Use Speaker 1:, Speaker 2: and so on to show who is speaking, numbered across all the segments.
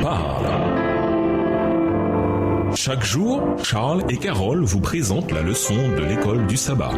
Speaker 1: parle. Chaque jour, Charles et Carole vous présentent la leçon de l'école du sabbat.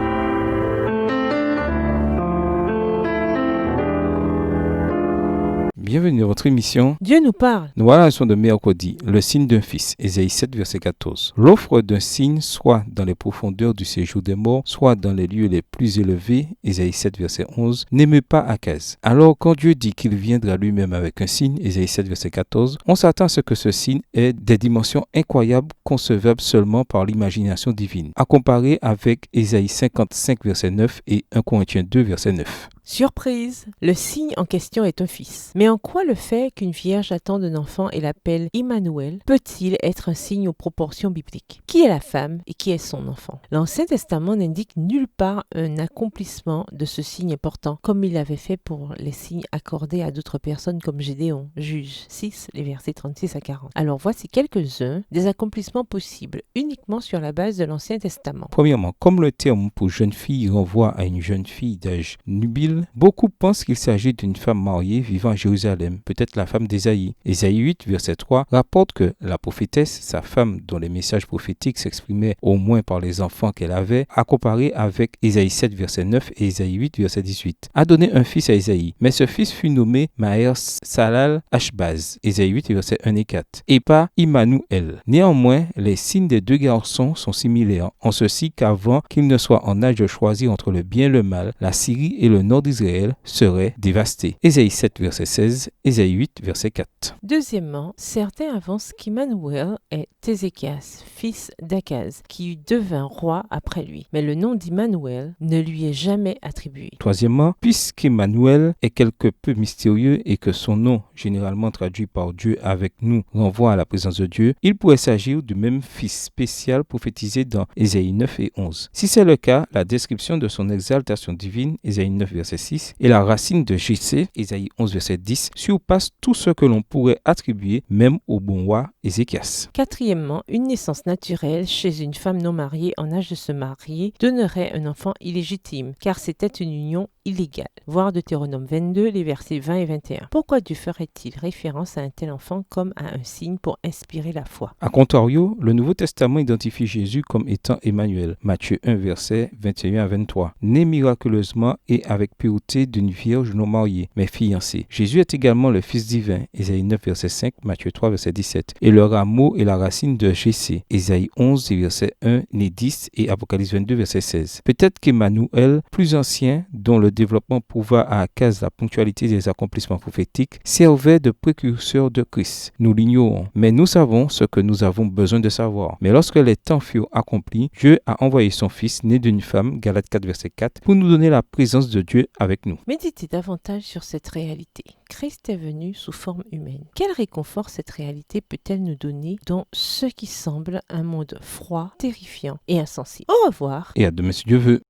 Speaker 2: Bienvenue dans votre émission.
Speaker 3: Dieu nous parle.
Speaker 2: Nous voilà la leçon de mercredi, le signe d'un fils, Ésaïe 7, verset 14. L'offre d'un signe, soit dans les profondeurs du séjour des morts, soit dans les lieux les plus élevés, Ésaïe 7, verset 11, n'émeut pas Akaz. Alors, quand Dieu dit qu'il viendra lui-même avec un signe, Ésaïe 7, verset 14, on s'attend à ce que ce signe ait des dimensions incroyables, concevables seulement par l'imagination divine, à comparer avec Ésaïe 55, verset 9 et 1 Corinthiens 2, verset 9.
Speaker 3: Surprise! Le signe en question est un fils. Mais en quoi le fait qu'une vierge attende un enfant et l'appelle Immanuel peut-il être un signe aux proportions bibliques? Qui est la femme et qui est son enfant? L'Ancien Testament n'indique nulle part un accomplissement de ce signe important, comme il l'avait fait pour les signes accordés à d'autres personnes comme Gédéon, Juge 6, les versets 36 à 40. Alors voici quelques-uns des accomplissements possibles uniquement sur la base de l'Ancien Testament.
Speaker 2: Premièrement, comme le terme pour jeune fille renvoie à une jeune fille d'âge nubile, beaucoup pensent qu'il s'agit d'une femme mariée vivant à Jérusalem, peut-être la femme d'Ésaïe. Ésaïe 8, verset 3, rapporte que la prophétesse, sa femme dont les messages prophétiques s'exprimaient au moins par les enfants qu'elle avait, a comparé avec Ésaïe 7, verset 9 et Ésaïe 8, verset 18, a donné un fils à Ésaïe. Mais ce fils fut nommé Maher Salal Ashbaz, Ésaïe 8, verset 1 et 4, et pas Immanuel. Néanmoins, les signes des deux garçons sont similaires, en ceci qu'avant qu'ils ne soient en âge de choisir entre le bien et le mal, la Syrie et le nord d'Israël seraient dévastés. Ésaïe 7, verset 16, Ésaïe 8, verset 4.
Speaker 3: Deuxièmement, certains avancent qu'Immanuel est Ézéchias, fils d'Akaz, qui devint roi après lui. Mais le nom d'Immanuel ne lui est jamais attribué.
Speaker 2: Troisièmement, puisqu'Emmanuel est quelque peu mystérieux et que son nom, généralement traduit par Dieu avec nous, renvoie à la présence de Dieu, il pourrait s'agir du même fils spécial prophétisé dans Ésaïe 9 et 11. Si c'est le cas, la description de son exaltation divine, Ésaïe 9, verset 6, et la racine de Jessé, Ésaïe 11, verset 10, surpasse tout ce que l'on pourrait attribuer même au bon roi Ézéchias.
Speaker 3: Quatrièmement, une naissance naturelle chez une femme non mariée en âge de se marier donnerait un enfant illégitime, car c'était une union illégale. Voir Deutéronome 22, les versets 20 et 21. Pourquoi Dieu ferait-il référence à un tel enfant comme à un signe pour inspirer la foi?
Speaker 2: A contrario, le Nouveau Testament identifie Jésus comme étant Emmanuel, Matthieu 1, versets 21 à 23, né miraculeusement et avec pureté d'une vierge non mariée, mais fiancée. Jésus est également le Fils divin, Ésaïe 9, verset 5, Matthieu 3, verset 17, et le rameau et la racine de Jessé, Ésaïe 11, verset 1 et 10 et Apocalypse 22, verset 16. Peut-être qu'Emmanuel, plus ancien, dont le développement prouva à Akaz la ponctualité des accomplissements prophétiques, servait de précurseur de Christ. Nous l'ignorons, mais nous savons ce que nous avons besoin de savoir. Mais lorsque les temps furent accomplis, Dieu a envoyé son Fils, né d'une femme, Galates 4, verset 4, pour nous donner la présence de Dieu avec nous.
Speaker 3: Méditez davantage sur cette réalité. Christ est venu sous forme humaine. Quel réconfort cette réalité peut-elle nous donner dans ce qui semble un monde froid, terrifiant et insensible? Au revoir.
Speaker 2: Et à demain si Dieu veut.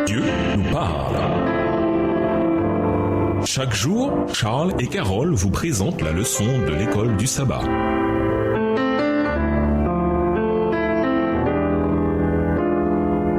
Speaker 1: Dieu nous parle. Chaque jour, Charles et Carole vous présentent la leçon de l'école du sabbat.